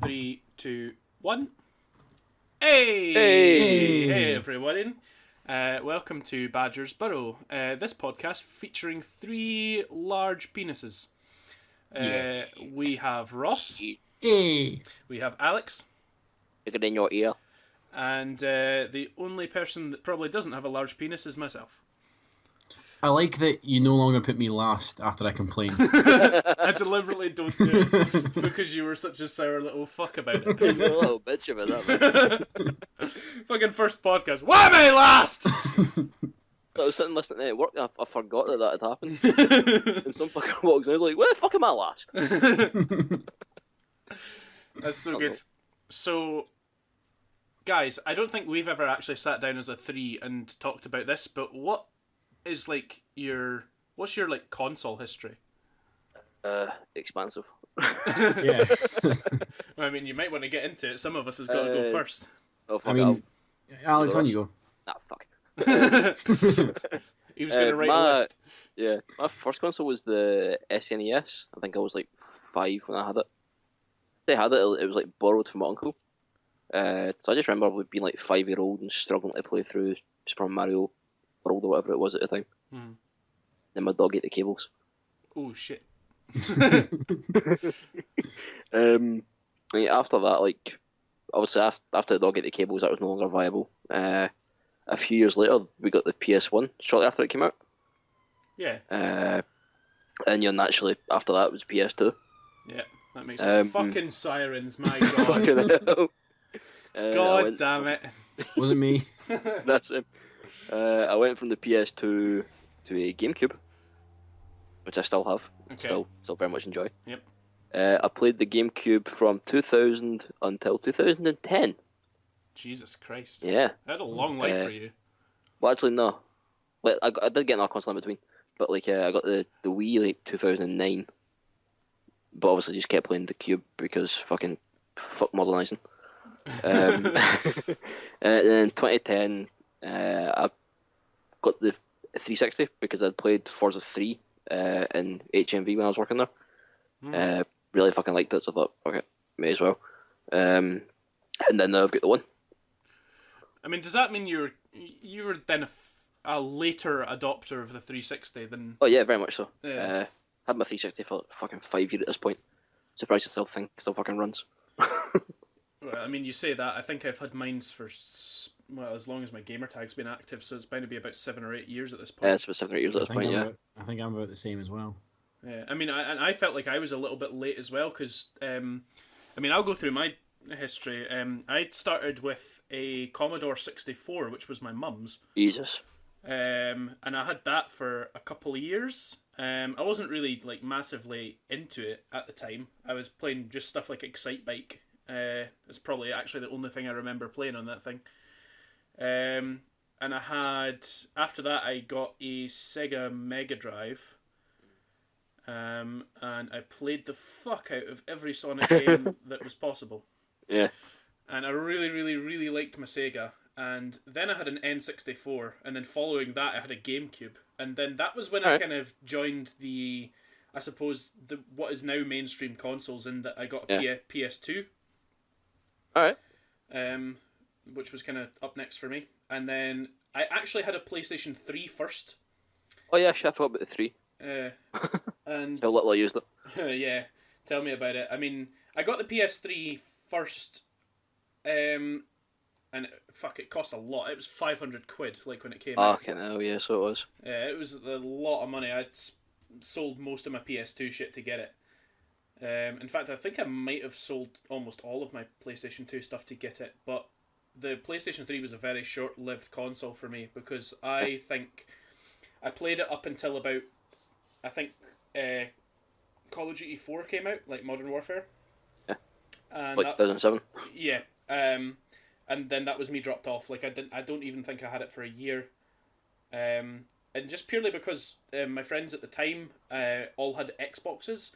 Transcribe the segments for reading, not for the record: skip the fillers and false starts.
Three, two, one. Hey! Hey everyone. Welcome to Badger's Burrow. This podcast featuring three large penises. We have Ross. Hey! We have Alex. Stick it in your ear. And the only person that probably doesn't have a large penis is myself. I like that you no longer put me last after I complained. I deliberately don't do it because you were such a sour little fuck about it. You're a little bitch about that, man. Fucking first podcast. Why am I last? I was sitting listening to it at work and I forgot that had happened. And some fucker walks in and I was like, where the fuck am I last? That's so good. So, guys, I don't think we've ever actually sat down as a three and talked about this, but what is like what's your like console history? Expansive. Yeah. I mean, you might want to get into it. Some of us has got to go first. Oh, fuck I mean, Alex, on you go. Nah, fuck. He was going to write a list. Yeah, my first console was the SNES. I think I was like 5 when I had it. They had it. It was like borrowed from my uncle. So I just remember being like 5-year-old and struggling to play through Super Mario World or whatever it was at the time. Then my dog ate the cables. Oh shit. After that, like obviously after the dog ate the cables, that was no longer viable. A few years later, we got the PS1 shortly after it came out. Yeah. And naturally after that was PS2. Yeah, that makes sense. Fucking sirens, my god. Fucking hell. God damn it. Was it me? That's it. I went from the PS2 to a GameCube, which I still have. Okay. Still very much enjoy. Yep. I played the GameCube from 2000 until 2010. Jesus Christ. Yeah. I had a long life for you. Well, actually, no. Like, I did get another console in between. But, like, I got the Wii, like, 2009. But obviously just kept playing the Cube because fuck modernising. And then 2010, I got the 360 because I'd played Forza 3 in HMV when I was working there. Really fucking liked it, so I thought, okay, may as well. And then now I've got the one. I mean, does that mean you were then a later adopter of the 360 than... Oh yeah, very much so. Yeah. Had my 360 for fucking 5 years at this point. Surprised it still fucking runs. Well, I mean, you say that. I think I've had mine for, as long as my gamer tag's been active, so it's bound to be about 7 or 8 years at this point. Yeah, it's about 7 or 8 years at this point, yeah. I think I'm about the same as well. Yeah, I mean, I felt like I was a little bit late as well, because, I mean, I'll go through my history. I started with a Commodore 64, which was my mum's. Jesus. And I had that for a couple of years. I wasn't really, like, massively into it at the time. I was playing just stuff like Excitebike. It's probably actually the only thing I remember playing on that thing. And I had... After that, I got a Sega Mega Drive. And I played the fuck out of every Sonic game that was possible. Yeah. And I really, really, really liked my Sega. And then I had an N64, and then following that I had a GameCube. And then that was when I kind of joined the, I suppose, what is now mainstream consoles, in that I got a PS2. Alright. Which was kind of up next for me. And then I actually had a PlayStation 3 first. Oh yeah, shit, I forgot about the 3. And How little I used it. yeah, tell me about it. I mean, I got the PS3 first, and it cost a lot. It was 500 quid, like, when it came out. Okay, no, yeah, so it was. Yeah, it was a lot of money. I'd sold most of my PS2 shit to get it. In fact, I think I might have sold almost all of my PlayStation 2 stuff to get it, but the PlayStation 3 was a very short-lived console for me, because I think I played it up until about, I think, Call of Duty 4 came out, like Modern Warfare. Yeah. And like 2007. Yeah. And then that was me dropped off. Like, I don't even think I had it for a year. And just purely because my friends at the time all had Xboxes,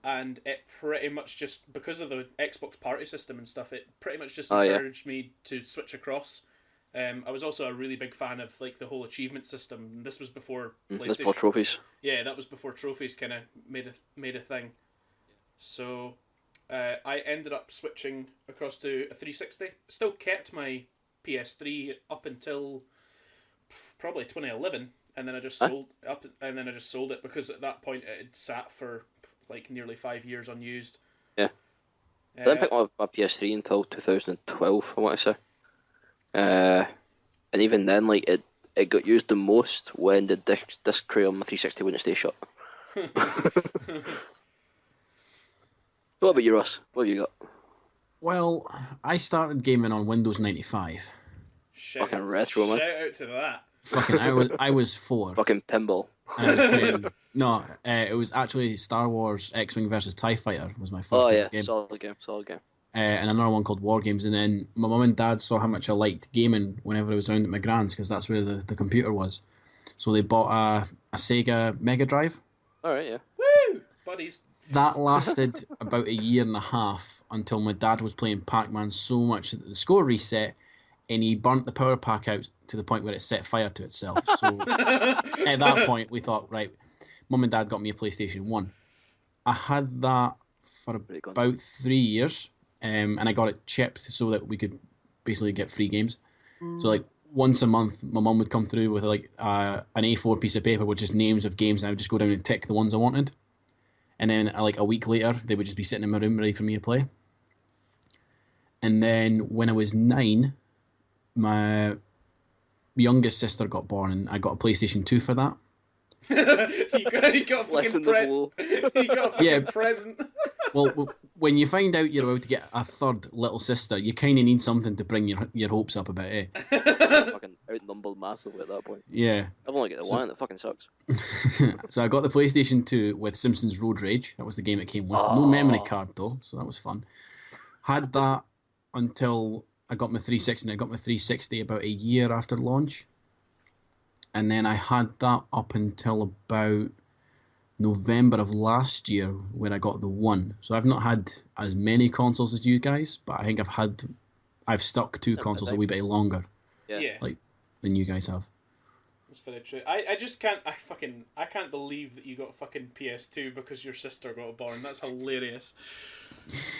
and it pretty much just, because of the Xbox party system and stuff, it pretty much just encouraged me to switch across. I was also a really big fan of like the whole achievement system. This was before There's PlayStation. more trophies. Yeah, that was before trophies kind of made a thing. So I ended up switching across to a 360. Still kept my PS3 up until probably 2011, and then I just sold it because at that point it had sat for like nearly 5 years unused. Yeah. I didn't pick up my PS3 until 2012, I want to say. And even then, like it got used the most when the disc tray on my 360 wouldn't stay shut. What about you, Ross? What have you got? Well, I started gaming on Windows 95. Fucking retro, man. Shout out to that. Fucking, I was 4. Fucking pinball. And I was playing. No, it was actually Star Wars X-Wing versus TIE Fighter was my first game. Solid game. And another one called War Games. And then my mum and dad saw how much I liked gaming whenever I was around at my grand's, because that's where the computer was. So they bought a Sega Mega Drive. Alright, yeah. Woo! Buddies. That lasted about a year and a half until my dad was playing Pac-Man so much that the score reset and he burnt the power pack out to the point where it set fire to itself. So at that point we thought, right, Mum and Dad got me a PlayStation 1. I had that for about 3 years, and I got it chipped so that we could basically get free games. So like once a month my mum would come through with like an A4 piece of paper with just names of games, and I would just go down and tick the ones I wanted. And then like a week later, they would just be sitting in my room ready for me to play. And then when I was 9, my youngest sister got born, and I got a PlayStation 2 for that. you got a fucking present. Well, when you find out you're about to get a third little sister, you kind of need something to bring your hopes up a bit, eh? Fucking outnumbered massively at that point. Yeah. I've only got the one, that fucking sucks. So I got the PlayStation 2 with Simpsons Road Rage. That was the game it came with. No memory card though, so that was fun. Had that until I got my 360, and I got my 360 about a year after launch. And then I had that up until about November of last year when I got the One. So I've not had as many consoles as you guys, but I think I've stuck to consoles a wee bit longer. Yeah. Like than you guys have. That's very true. I just can't. I can't believe that you got fucking PS2 because your sister got born. That's hilarious.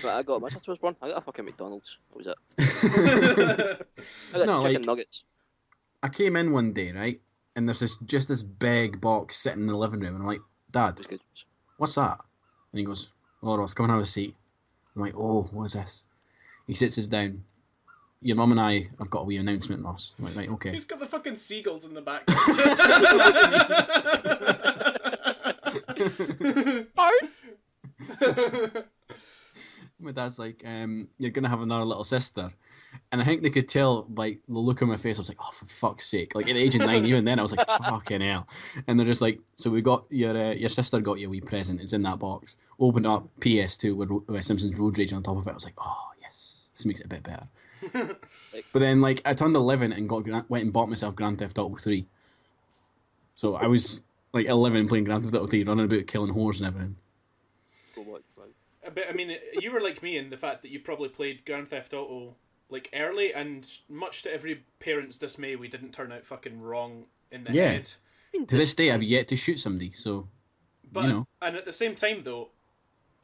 But my sister was born. I got a fucking McDonald's. That was it. I got chicken nuggets. I came in one day, right, and there's this big box sitting in the living room, and I'm like, Dad, what's that? And he goes, oh, Ross, come and have a seat. I'm like, oh, what is this? He sits us down. Your mum and I have got a wee announcement, Ross. I'm like, right, okay. He's got the fucking seagulls in the back. My dad's like, you're going to have another little sister. And I think they could tell, like, the look on my face. I was like, oh, for fuck's sake. Like, at the age of 9, even then, I was like, fucking hell. And they're just like, so we got, your sister got you a wee present. It's in that box. Opened up PS2 with Simpsons Road Rage on top of it. I was like, oh, yes. This makes it a bit better. But then, like, I turned 11 and went and bought myself Grand Theft Auto 3. So I was, like, 11 playing Grand Theft Auto 3, running about killing whores and everything. But, I mean, you were like me in the fact that you probably played Grand Theft Auto like early, and much to every parent's dismay, we didn't turn out fucking wrong in the head. To this day, I've yet to shoot somebody, so but, you know. And at the same time, though,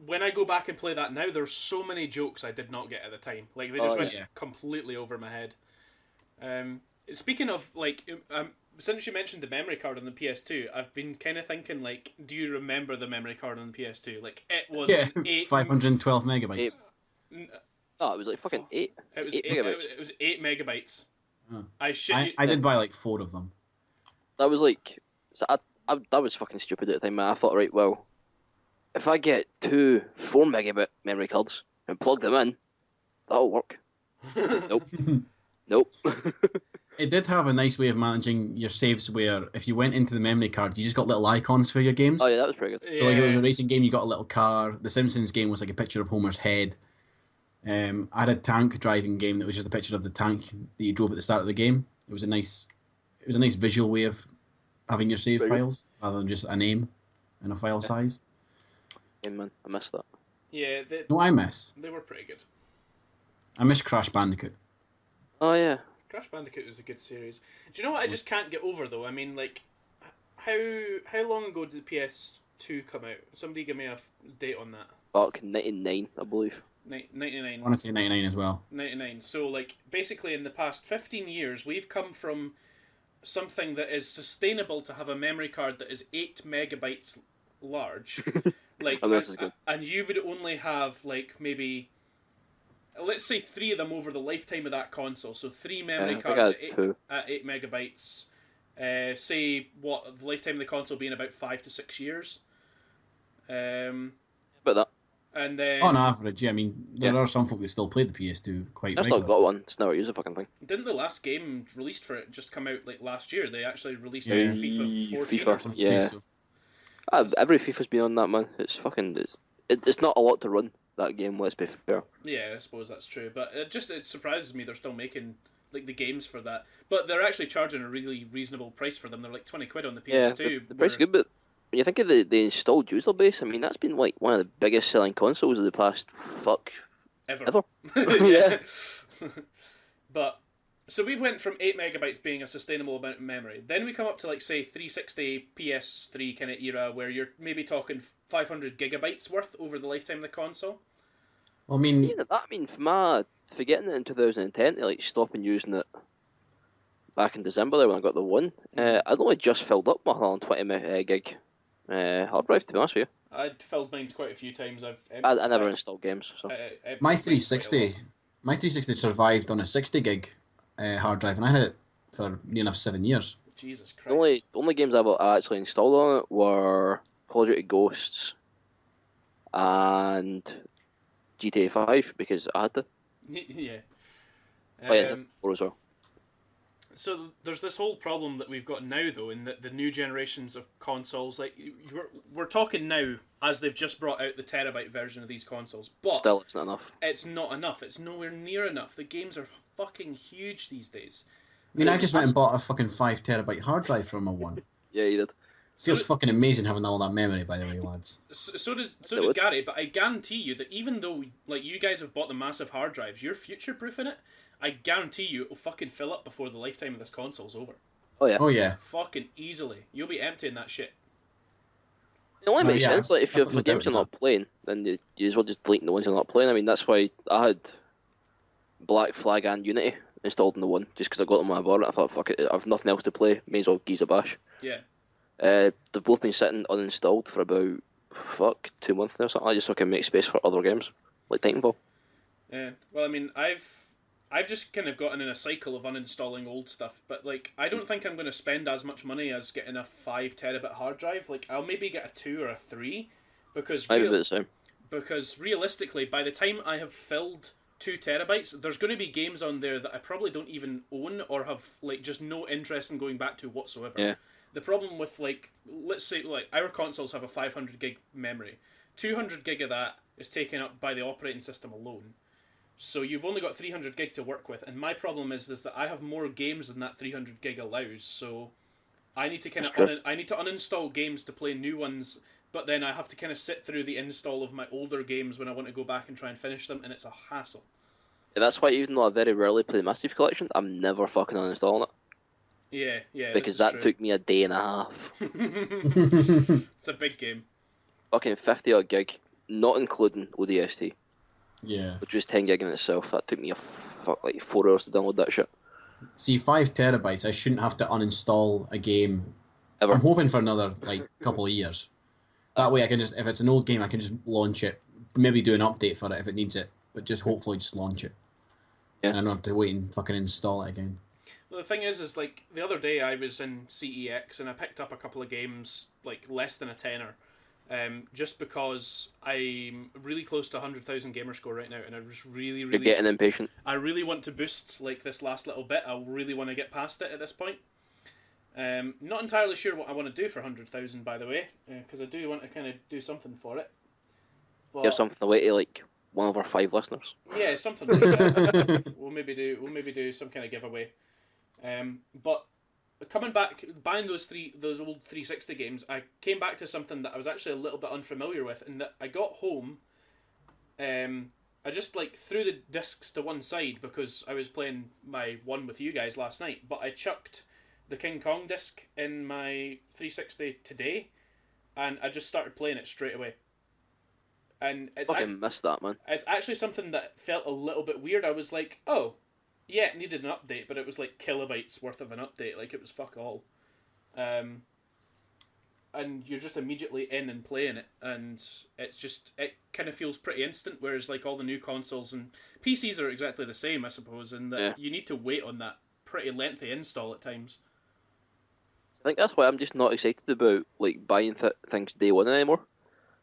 when I go back and play that now, there's so many jokes I did not get at the time. Like they just went completely over my head. Speaking of like, since you mentioned the memory card on the PS2, I've been kind of thinking like, do you remember the memory card on the PS2? Like it was 512 megabytes. Oh, it was like fucking 8. It was 8 megabytes. It was 8 megabytes. Oh. I did buy like 4 of them. That was like, so that was fucking stupid at the time, man. I thought, right, well, if I get 2 4 megabit memory cards and plug them in, that'll work. Nope. It did have a nice way of managing your saves where if you went into the memory card, you just got little icons for your games. Oh yeah, that was pretty good. So like if it was a racing game, you got a little car. The Simpsons game was like a picture of Homer's head. I had a tank driving game that was just a picture of the tank that you drove at the start of the game. It was a nice visual way of having your save files rather than just a name and a file size. Yeah, man, I missed that. Yeah, I miss. They were pretty good. I miss Crash Bandicoot. Oh yeah, Crash Bandicoot was a good series. Do you know what I just can't get over though? I mean, like, how long ago did the PS2 come out? Somebody give me a date on that. Fuck, 99, I believe. 99. I want to say 99 as well. 99. So, like, basically in the past 15 years, we've come from something that is sustainable to have a memory card that is 8 megabytes large. Like, Oh, this is good. and you would only have, like, maybe, let's say 3 of them over the lifetime of that console. So 3 memory I think cards I at had 2. 8 megabytes. Say, what, the lifetime of the console being about 5 to 6 years. About that. And then... On average, yeah, I mean, there Yeah. are some folk that still play the PS2 quite I still regularly. got one, just never use the fucking thing. Didn't the last game released for it just come out like last year? They actually released Yeah. FIFA 14 or FIFA, something. yeah. So. Every FIFA's been on that, man. It's fucking... It's not a lot to run, that game, let's be fair. Yeah, I suppose that's true. But it surprises me they're still making like the games for that. But they're actually charging a really reasonable price for them. They're like 20 quid on the Yeah, PS2. the price is good, but when you think of the installed user base, I mean, that's been like one of the biggest selling consoles of the past, ever. Yeah. But so we've went from 8 megabytes being a sustainable amount of memory. Then we come up to like say 360 PS3 kind of era where you're maybe talking 500 gigabytes worth over the lifetime of the console. Well, I mean, Even at that, I mean, for getting it in 2010 to like stopping using it back in December there when I got the one, I'd only just filled up my 120 gig hard drive, to be honest with you. I'd filled mine quite a few times. I never installed games, so. my 360 survived on a 60 gig hard drive, and I had it for near enough 7 years. Jesus Christ. The only games I actually installed on it were Call of Duty Ghosts and GTA 5 because I had to. Yeah. Oh yeah, 4 as well. So there's this whole problem that we've got now, though, in the new generations of consoles. Like we're talking now as they've just brought out the terabyte version of these consoles, but Still, it's not enough. it's not enough. It's nowhere near enough. The games are fucking huge these days. I mean, I just went and bought a fucking 5 terabyte hard drive from my one. Yeah, you did. Feels fucking amazing having all that memory, by the way, lads. So did would. Gary, but I guarantee you that even though like you guys have bought the massive hard drives, you're future proofing it. I guarantee you it'll fucking fill up before the lifetime of this console's over. Oh yeah. Oh yeah. Fucking easily. You'll be emptying that shit. It only makes yeah, sense. Like if I've you're got for no doubt games you're with not playing, then you as well just delete the ones you're not playing. I mean, that's why I had Black Flag and Unity installed in the one, just because I got them when I bought it. I thought, fuck it, I've nothing else to play. May as well geese a bash. Yeah. They've both been sitting uninstalled for about 2 months now or something. Just so I can make space for other games like Titanfall. Yeah. Well, I mean, I've just kind of gotten in a cycle of uninstalling old stuff, but like I don't think I'm going to spend as much money as getting a 5 terabit hard drive. Like I'll maybe get a 2 or a 3 because Maybe the same. because realistically, by the time I have filled 2 terabytes, there's going to be games on there that I probably don't even own or have like just no interest in going back to whatsoever. Yeah. The problem with like, let's say like our consoles have a 500 gig memory, 200 gig of that is taken up by the operating system alone. So you've only got 300 gig to work with, and my problem is that I have more games than that 300 gig allows. So I need to kind of I need to uninstall games to play new ones, but then I have to kind of sit through the install of my older games when I want to go back and try and finish them, and it's a hassle. Yeah, that's why even though I very rarely play the Master Chief Collection, I'm never fucking uninstalling it. Yeah. Because that took me a day and a half. It's a big game. Fucking 50 odd gig, not including ODST, Yeah. which was 10 gig in itself. That took me like 4 hours to download that shit. See, 5 terabytes, I shouldn't have to uninstall a game. Ever. I'm hoping for another like couple of years. That way I can just, if it's an old game, I can just launch it. Maybe do an update for it if it needs it, but just hopefully just launch it. Yeah. And I don't have to wait and fucking install it again. Well, the thing is like the other day I was in CEX and I picked up a couple of games like less than a tenner, just because I'm really close to 100,000 gamer score right now, and I was really You're getting impatient. I really want to boost like this last little bit. I really want to get past it at this point. Not entirely sure what I want to do for 100,000, by the way, because I do want to kind of do something for it. But, You have something away to like 1 of our 5 listeners. yeah, something like that. We'll maybe do some kind of giveaway. But coming back, buying those old 360 games, I came back to something that I was actually a little bit unfamiliar with, in that I got home, I I just like threw the discs to one side because I was playing my one with you guys last night, but I chucked the King Kong disc in my 360 today, and I just started playing it straight away. And Fucking missed that, man. it's actually something that felt a little bit weird. I was like, oh, yeah, it needed an update, but it was like kilobytes worth of an update. Like, it was fuck all. And you're just immediately in and playing it, and it kind of feels pretty instant, whereas like all the new consoles and PCs are exactly the same, I suppose, and that you need to wait on that pretty lengthy install at times. I think that's why I'm just not excited about like buying things day one anymore.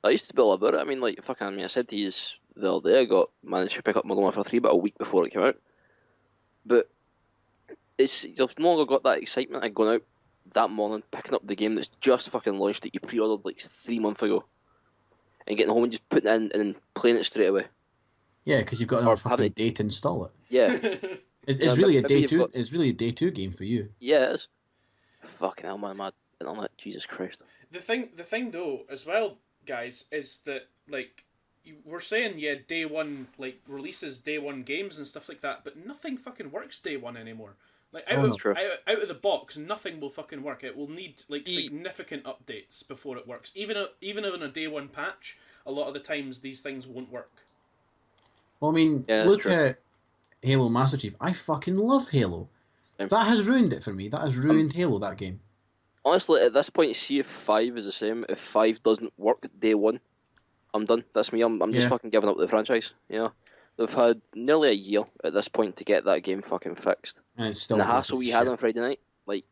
I used to be all about it. I mean, like, I said to you the other day, managed to pick up Modern Warfare 3 about a week before it came out. But you've no longer got that excitement of going out that morning, picking up the game that's just fucking launched that you pre-ordered like 3 months ago, and getting home and just putting it in and then playing it straight away. Yeah, because you've got another fucking day to install it. Yeah. It's really a day two. It's really a day two game for you. Yeah, it is. Fucking hell, man, internet, Jesus Christ. The thing though, as well, guys, is that like we're saying, day one, like releases day one games and stuff like that, but nothing fucking works day one anymore. Like out of the box, nothing will fucking work. It will need like significant updates before it works. Even on a day one patch, a lot of the times these things won't work. Well, I mean, look at Halo Master Chief. I fucking love Halo. That has ruined it for me. That has ruined Halo, that game. Honestly, at this point, see if 5 is the same. If 5 doesn't work day one, I'm done. That's me. I'm just fucking giving up the franchise. You know, they've had nearly a year at this point to get that game fucking fixed. And it's still the hassle we had on Friday night, like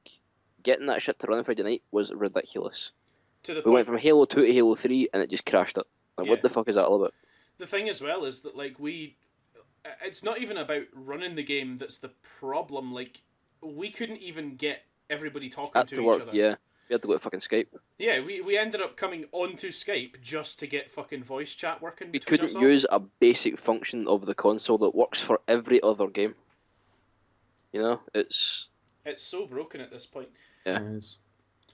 getting that shit to run on Friday night, was ridiculous. We went from Halo 2 to Halo 3, and it just crashed it. Like, what the fuck is that all about? The thing as well is that like it's not even about running the game that's the problem. Like, we couldn't even get everybody talking to each other. Yeah, we had to go to fucking Skype. Yeah, we ended up coming onto Skype just to get fucking voice chat working. We couldn't use a basic function of the console that works for every other game. You know, it's so broken at this point. Yeah. It is.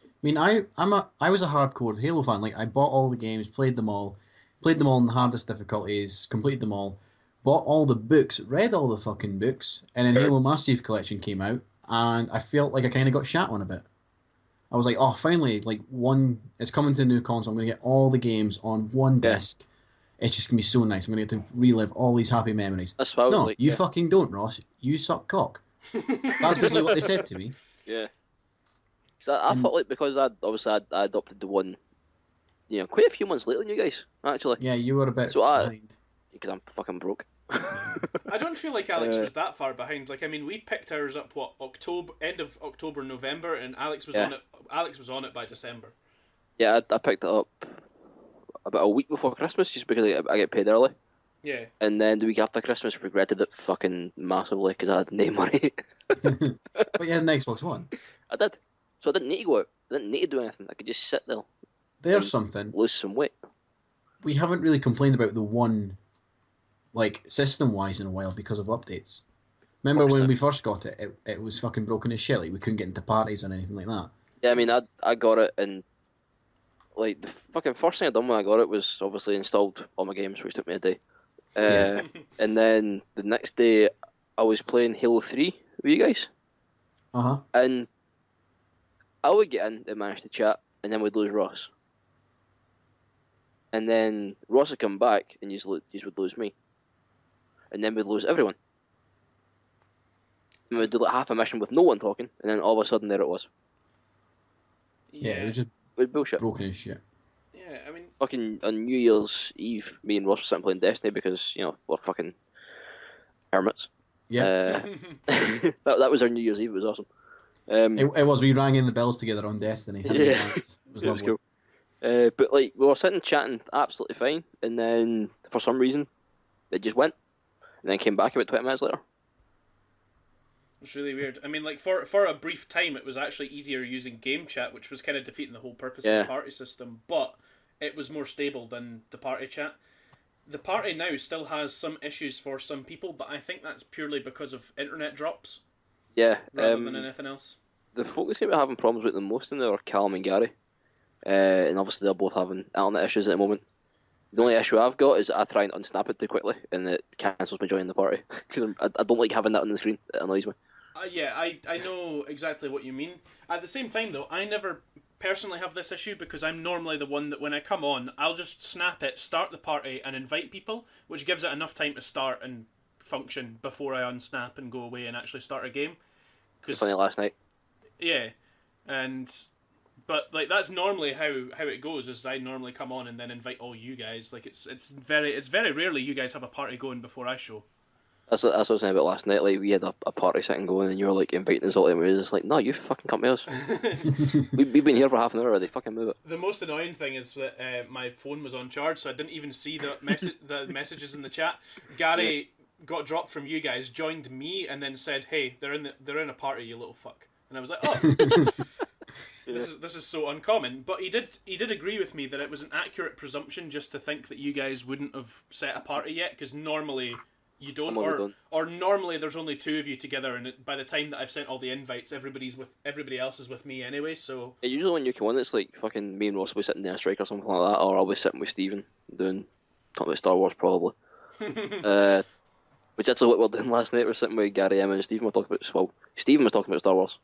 I mean, I was a hardcore Halo fan. Like, I bought all the games, played them all in the hardest difficulties, completed them all, bought all the books, read all the fucking books, and then Halo Master Chief Collection came out, and I felt like I kind of got shat on a bit. I was like, oh, finally, like, it's coming to the new console, I'm going to get all the games on one disc. It's just going to be so nice. I'm going to get to relive all these happy memories. That's what I was no, like, you fucking don't, Ross. You suck cock. That's basically what they said to me. Yeah. Because I felt like, because I adopted the one, you know, quite a few months later than you guys, actually. Yeah, you were a bit behind. Because I'm fucking broke. I don't feel like Alex was that far behind. Like, I mean, we picked ours up end of October, November, and Alex was on it. Alex was on it by December. Yeah, I picked it up about a week before Christmas, just because I get paid early. Yeah. And then the week after Christmas, regretted it fucking massively because I had no money. But you had an Xbox One. I did, so I didn't need to go out. I didn't need to do anything. I could just sit there. There's something. Lose some weight. We haven't really complained about the one, like, system-wise in a while because of updates. Remember when we first got it, it was fucking broken as shit. Like, we couldn't get into parties or anything like that. Yeah, I mean, I got it, and like the fucking first thing I done when I got it was obviously installed all my games, which took me a day. And then the next day, I was playing Halo 3 with you guys. And I would get in and manage to chat, and then we'd lose Ross. And then Ross would come back, and you would lose me. And then we'd lose everyone. And we'd do like half a mission with no one talking, and then all of a sudden there it was. Yeah, it was just bullshit. Broken as shit. Yeah, I mean, fucking on New Year's Eve, me and Ross were sitting playing Destiny because, you know, we're fucking hermits. Yeah. That was our New Year's Eve. It was awesome. It was. We rang in the bells together on Destiny. Yeah. It was lovely. Cool. But like, we were sitting chatting absolutely fine, and then for some reason it just went, and then came back about 20 minutes later. It's really weird. I mean, like, for a brief time, it was actually easier using game chat, which was kind of defeating the whole purpose of the party system, but it was more stable than the party chat. The party now still has some issues for some people, but I think that's purely because of internet drops. Yeah. Rather than anything else. The folk that seem to be having problems with the most in there are Callum and Gary. And obviously they're both having internet issues at the moment. The only issue I've got is I try and unsnap it too quickly, and it cancels me joining the party. Because I don't like having that on the screen. It annoys me. Yeah, I know exactly what you mean. At the same time, though, I never personally have this issue because I'm normally the one that when I come on, I'll just snap it, start the party, and invite people, which gives it enough time to start and function before I unsnap and go away and actually start a game. It's funny last night. Yeah, but like that's normally how it goes. Is I normally come on and then invite all you guys. Like it's very rarely you guys have a party going before I show. That's what I was saying about last night. Like we had a party setting going, and you were like inviting us all, and we were just like, "No, you fucking come with us. We've been here for half an hour already. Fucking move it." The most annoying thing is that my phone was on charge, so I didn't even see the the messages in the chat. Gary got dropped from you guys, joined me, and then said, "Hey, they're in a party, you little fuck." And I was like, "Oh, this is so uncommon." But he did agree with me that it was an accurate presumption just to think that you guys wouldn't have set a party yet, because normally. You don't, or normally there's only two of you together, and by the time that I've sent all the invites, everybody else is with me anyway. So yeah, usually when you come on, it's like fucking me and Ross will be sitting there a strike or something like that, or I'll be sitting with Steven talking about Star Wars probably. Which actually what we were doing last night. We're sitting with Gary, Emma, and Steven were talking about. Steven was talking about Star Wars.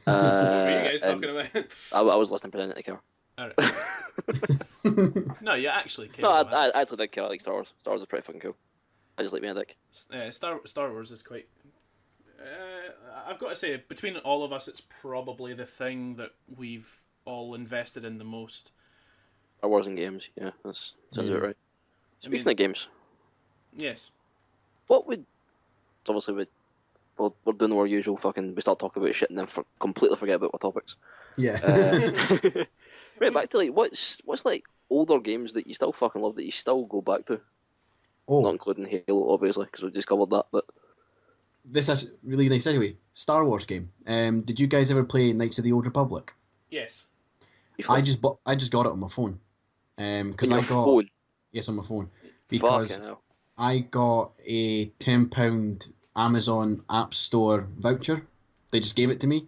What were you guys talking about? I was listening to the car. Alright. No, you actually care. No, I actually did care. I like Star Wars. Star Wars is pretty fucking cool. I just like being a dick. Star Wars is quite. I've got to say, between all of us, it's probably the thing that we've all invested in the most. Star Wars and games, yeah, that sounds about right. Speaking of games, yes. What would obviously we're doing our usual fucking. We start talking about shit and then completely forget about our topics. Yeah. Right back to like what's like older games that you still fucking love that you still go back to. Oh, Not including Halo, obviously, because we just covered that. But this is really nice segue. Star Wars game. Did you guys ever play Knights of the Old Republic? Yes. I just got it on my phone. Because I got phone? Yes, on my phone, because I got a £10 Amazon App Store voucher. They just gave it to me.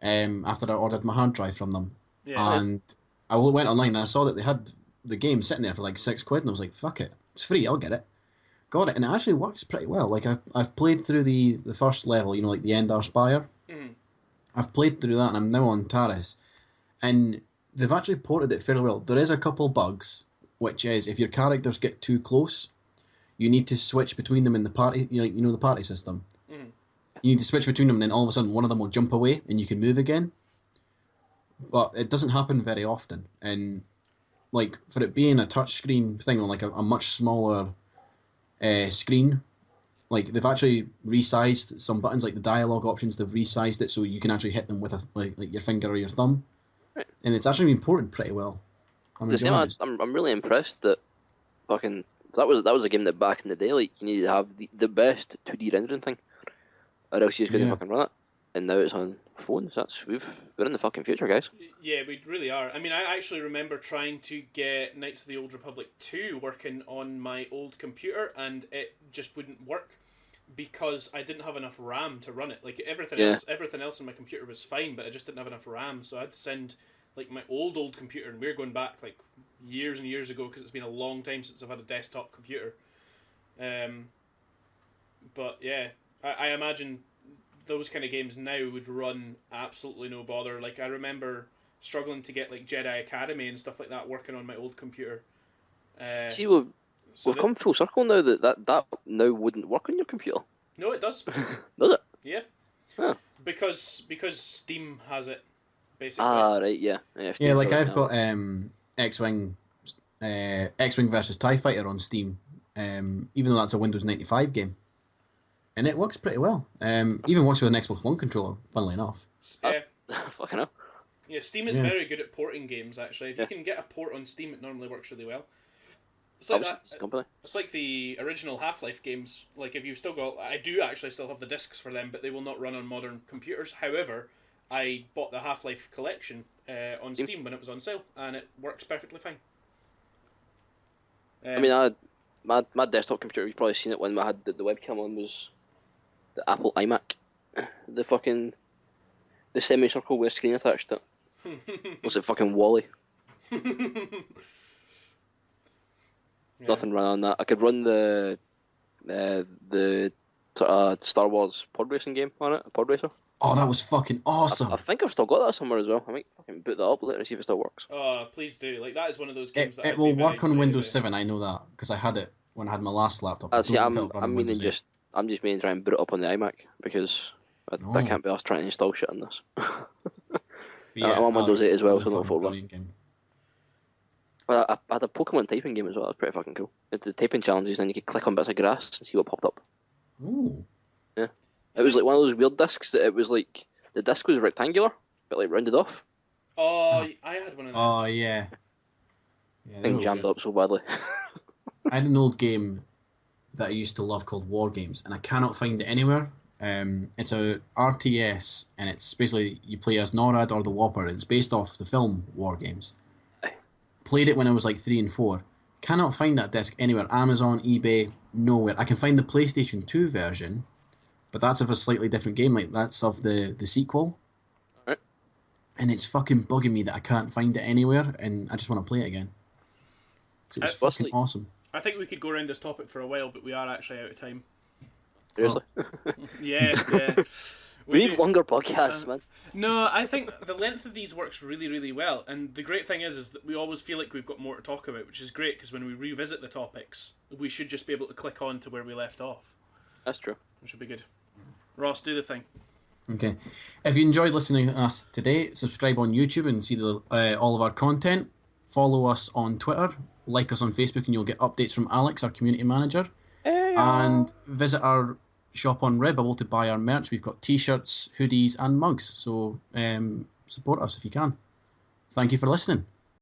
After I ordered my hard drive from them, and I went online and I saw that they had the game sitting there for like £6, and I was like, "Fuck it, it's free, I'll get it." Got it, and it actually works pretty well. Like I've played through the first level, you know, like the Endar Spire. Mm. I've played through that, and I'm now on Taris, and they've actually ported it fairly well. There is a couple bugs, which is if your characters get too close, you need to switch between them in the party. You know the party system. Mm. You need to switch between them, and then all of a sudden one of them will jump away, and you can move again. But it doesn't happen very often, and like for it being a touchscreen thing on like a much smaller screen, like they've actually resized some buttons, like the dialogue options. They've resized it so you can actually hit them with like your finger or your thumb, and it's actually been ported pretty well. I'm really impressed that fucking that was a game that back in the day, like you needed to have the best 2D rendering thing, or else you just couldn't fucking run it. And now it's on phones. We're in the fucking future, guys. Yeah, we really are. I mean, I actually remember trying to get Knights of the Old Republic 2 working on my old computer, and it just wouldn't work because I didn't have enough RAM to run it. Like everything else in my computer was fine, but I just didn't have enough RAM, so I had to send like my old computer, and we're going back like years and years ago because it's been a long time since I've had a desktop computer. But yeah, I imagine those kind of games now would run absolutely no bother. Like I remember struggling to get like Jedi Academy and stuff like that working on my old computer. See, we've come full circle now that now wouldn't work on your computer. No, it does. Does it? Yeah. Huh. Because Steam has it, basically. Ah, right, yeah. Yeah, like I've got X-Wing versus TIE Fighter on Steam, even though that's a Windows 95 game. And it works pretty well. Even works with an Xbox One controller, funnily enough. Yeah. Fucking hell. Yeah, Steam is very good at porting games, actually. If you can get a port on Steam, it normally works really well. It's like that. It's like the original Half-Life games. Like, if you've still got... I do actually still have the discs for them, but they will not run on modern computers. However, I bought the Half-Life collection on Steam when it was on sale, and it works perfectly fine. I mean, my desktop computer, you've probably seen it when I had the webcam on, was the Apple iMac. The semicircle with a screen attached to it. Was it fucking Wally? Nothing ran on that. I could run the sort of Star Wars pod racing game on it, a pod racer. Oh, that was fucking awesome. I think I've still got that somewhere as well. I might fucking boot that up later and see if it still works. Oh, please do. Like, that is one of those games that It I'd will be very work on excited Windows about. 7, I know that, because I had it when I had my last laptop. I See, don't know if it'll run on Windows 8. I'm just meaning try and boot it up on the iMac because I can't be asked trying to install shit on this. Yeah, I'm on Windows 8 as well, so not full run. brilliant game. Well, I had a Pokemon typing game as well. That was pretty fucking cool. It's the typing challenges, and then you could click on bits of grass and see what popped up. Ooh. Yeah, it was like one of those weird discs that it was like the disc was rectangular, but like rounded off. Oh, I had one of them. Oh, yeah. Thing jammed up so badly. I had an old game that I used to love called War Games, and I cannot find it anywhere. It's a RTS, and it's basically you play as NORAD or the Whopper. It's based off the film War Games. Played it when I was like 3 and 4. Cannot find that disc anywhere. Amazon, eBay, nowhere. I can find the PlayStation 2 version, but that's of a slightly different game. Like that's of the sequel. Right. And it's fucking bugging me that I can't find it anywhere, and I just want to play it again. 'Cause it was fucking awesome. I think we could go around this topic for a while, but we are actually out of time. Seriously. Yeah. We need longer podcasts, man. No, I think the length of these works really, really well. And the great thing is that we always feel like we've got more to talk about, which is great because when we revisit the topics, we should just be able to click on to where we left off. That's true. Which would be good. Ross, do the thing. Okay. If you enjoyed listening to us today, subscribe on YouTube and see all of our content. Follow us on Twitter. Like us on Facebook and you'll get updates from Alex, our community manager. And visit our shop on Redbubble to buy our merch. We've got t-shirts, hoodies and mugs. So support us if you can. Thank you for listening.